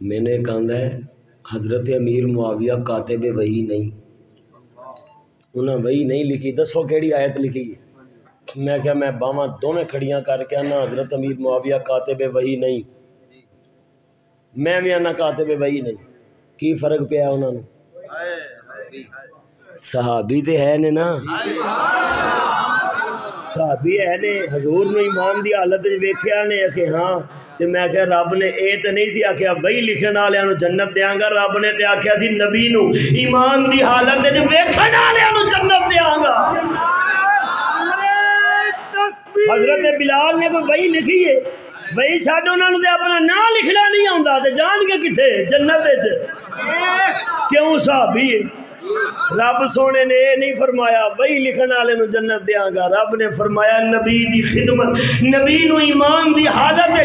میں نے کہا ہے حضرت امیر معاویہ کاتب وحی نہیں، انہاں وحی نہیں لکھی، دسو کیڑی آیت لکھی؟ میں کہا میں باواں دونوں کھڑیاں کر کے آنا حضرت امیر معاویہ کاتب وحی نہیں، میں بھی آنا کاتب وحی نہیں، کی فرق پیا انہوں نے؟ صحابی تے ہے نے نا، صحابی ہے نے، حضور نے ایمان دی حالت ویکھیا نے کہ ہاں، تے میں کہ رب نے اے تے نہیں سی آکھیا بھئی لکھن والےاں نو جنت دیاں گا، رب نے تے آکھیا سی نبی نو ایمان دی حالت وچ ویکھن والےاں نو جنت دیاں گا۔ حضرت بلال نے کوئی وحی لکھی ہے؟ وحی چھڈ انہاں نو تے اپنا نام لکھنا نہیں آوندا تے جان کے کتے جنت وچ کیوں صحابی ہے؟ رب سونے نے یہ نہیں فرمایا وہی لکھن والے نو جنت دیاں گا، رب نے فرمایا نبی دی خدمت، نبی نو ایمان دی حالت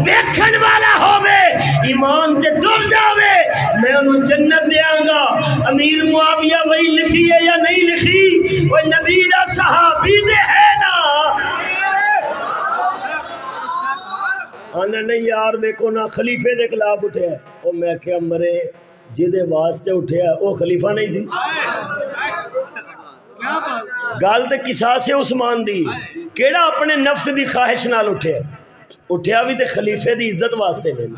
ویکھن والا ہووے، ایمان تے ٹر جاوے، میں انہوں جنت دیاں گا۔ امیر معاویہ وہی لکھی ہے یا نہیں لکھی؟ وہ نبی دا صحابی دے ہے نا۔ آنا نہیں یار ویکو نا خلیفے دے خلاف اٹھے ہے، او میں کیا مرے جدے واسطے اٹھیا او خلیفہ نہیں سی؟ گل تے قصاص عثمان دی، کیڑا اپنے نفس دی خواہش نال اٹھیا، اٹھیا بھی تے خلیفے دی عزت واسطے نہیں۔